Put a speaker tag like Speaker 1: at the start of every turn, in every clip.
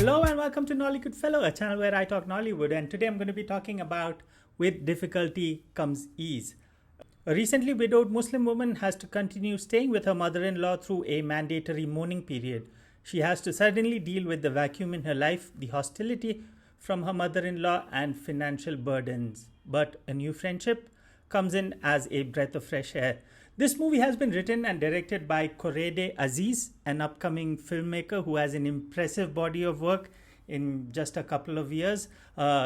Speaker 1: Hello and welcome to Nollywood Fellow, a channel where I talk Nollywood, and today I'm going to be talking about With Difficulty Comes Ease. A recently widowed Muslim woman has to continue staying with her mother-in-law through a mandatory mourning period. She has to suddenly deal with the vacuum in her life, the hostility from her mother-in-law, and financial burdens. But a new friendship comes in as a breath of fresh air. This movie has been written and directed by Korede Azeez, an upcoming filmmaker who has an impressive body of work in just a couple of years.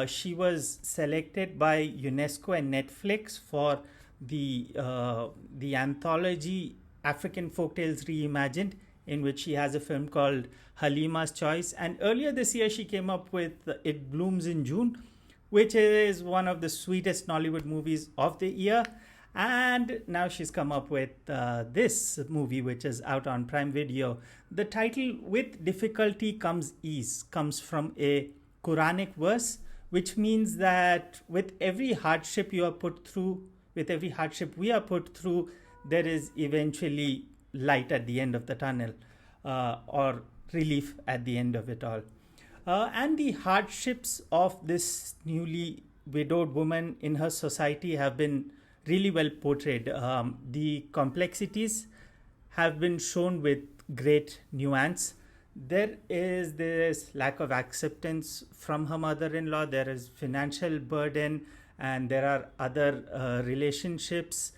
Speaker 1: She was selected by UNESCO and Netflix for the anthology African Folktales Reimagined, in which she has a film called Halima's Choice. And earlier this year, she came up with It Blooms in June, which is one of the sweetest Nollywood movies of the year. And now she's come up with this movie, which is out on Prime Video. The title, With Difficulty Comes Ease, comes from a quranic verse, which means that with every hardship you are put through, with every hardship we are put through, there is eventually light at the end of the tunnel, or relief at the end of it all. And the hardships of this newly widowed woman in her society have been really well portrayed. The complexities have been shown with great nuance. There is this lack of acceptance from her mother-in-law. There is financial burden, and there are other relationships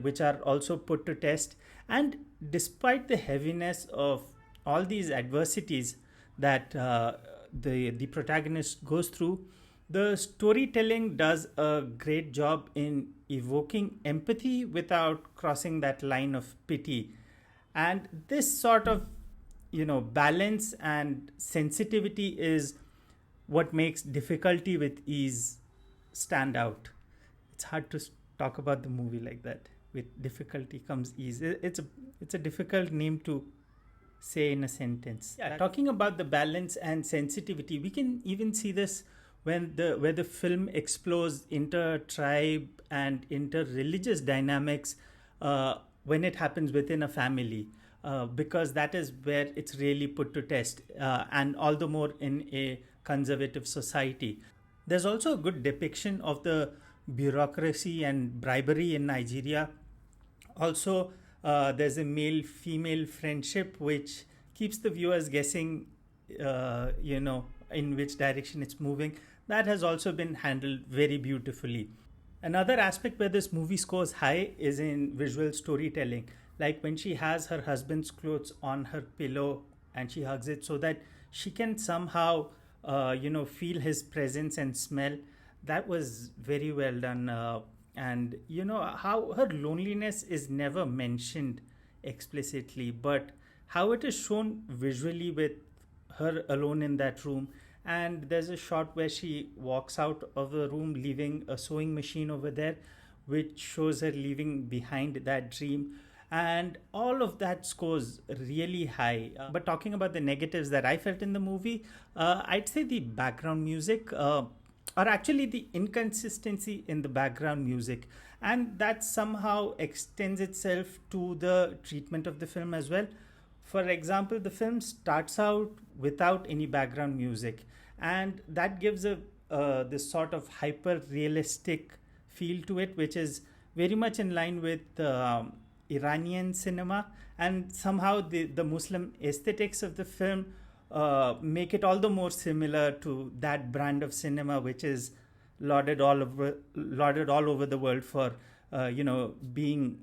Speaker 1: which are also put to test. And despite the heaviness of all these adversities that the protagonist goes through, the storytelling does a great job in evoking empathy without crossing that line of pity. And this sort of, balance and sensitivity is what makes Difficulty with Ease stand out. It's hard to talk about the movie like that. With difficulty comes ease. It's a difficult name to say in a sentence. Yeah, talking about the balance and sensitivity, we can even see this where the film explores inter-tribe and inter-religious dynamics when it happens within a family, because that is where it's really put to test, and all the more in a conservative society. There's also a good depiction of the bureaucracy and bribery in Nigeria. Also, there's a male-female friendship which keeps the viewers guessing, in which direction it's moving. That has also been handled very beautifully. Another aspect where this movie scores high is in visual storytelling. Like when she has her husband's clothes on her pillow and she hugs it so that she can somehow, feel his presence and smell. That was very well done. And how her loneliness is never mentioned explicitly, but how it is shown visually with her alone in that room. And there's a shot where she walks out of the room leaving a sewing machine over there, which shows her leaving behind that dream. And all of that scores really high. But talking about the negatives that I felt in the movie, I'd say the background music, or actually the inconsistency in the background music, and that somehow extends itself to the treatment of the film as well. For example, the film starts out without any background music, and that gives this sort of hyper realistic feel to it, which is very much in line with Iranian cinema, and somehow the Muslim aesthetics of the film make it all the more similar to that brand of cinema, which is lauded all over the world for being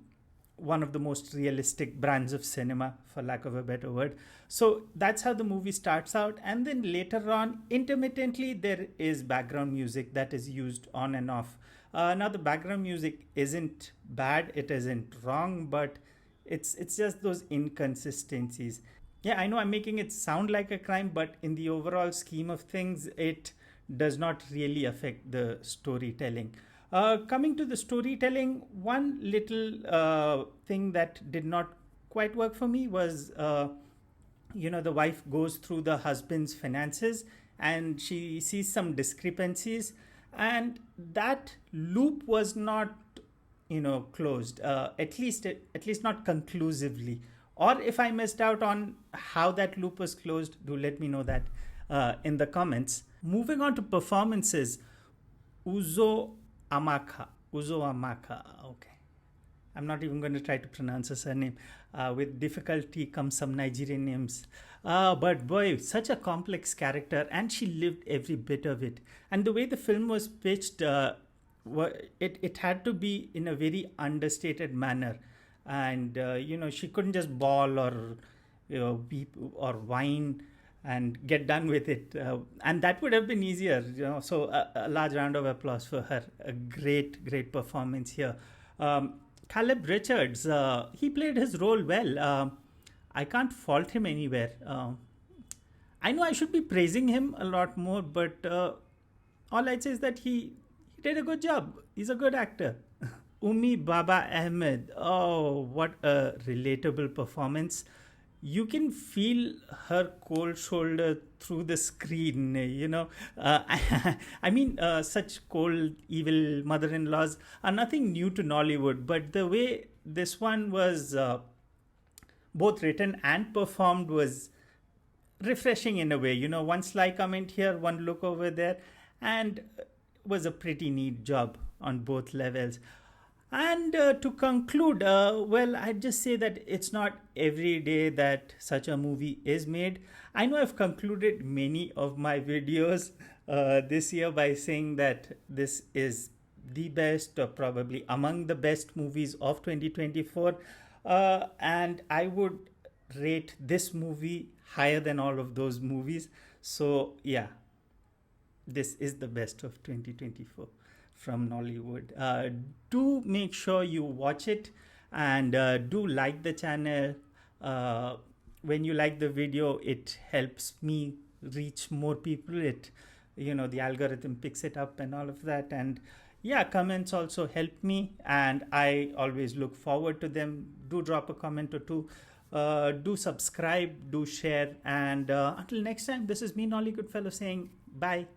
Speaker 1: one of the most realistic brands of cinema, for lack of a better word. So that's how the movie starts out, and then later on, intermittently, there is background music that is used on and off. Now the background music isn't bad, it isn't wrong, but it's just those inconsistencies. Yeah, I know I'm making it sound like a crime, but in the overall scheme of things, it does not really affect the storytelling. Coming to the storytelling, one little thing that did not quite work for me was, the wife goes through the husband's finances and she sees some discrepancies, and that loop was not, closed, at least not conclusively. Or if I missed out on how that loop was closed, do let me know that. in the comments. Moving on to performances, Uzoamaka. Okay, I'm not even going to try to pronounce her surname. With difficulty comes some Nigerian names. But boy, such a complex character, and she lived every bit of it. And the way the film was pitched, it had to be in a very understated manner. And, she couldn't just bawl or, weep or whine and get done with it. And that would have been easier, So a large round of applause for her. A great, great performance here. Caleb Richards, he played his role well. I can't fault him anywhere. I know I should be praising him a lot more, but all I'd say is that he did a good job. He's a good actor. Ummi Baba-Ahmed. Oh, what a relatable performance. You can feel her cold shoulder through the screen, I mean, such cold, evil mother-in-laws are nothing new to Nollywood, but the way this one was both written and performed was refreshing in a way. One sly comment here, one look over there, and was a pretty neat job on both levels. And to conclude, I'd just say that it's not every day that such a movie is made. I know I've concluded many of my videos this year by saying that this is the best or probably among the best movies of 2024. And I would rate this movie higher than all of those movies. So, yeah, this is the best of 2024. From Nollywood. Do make sure you watch it, and do like the channel. When you like the video, it helps me reach more people. The algorithm picks it up and all of that. And yeah, comments also help me, and I always look forward to them. Do drop a comment or two. Do subscribe, do share, and until next time, this is me, Nolly Goodfellow, saying bye.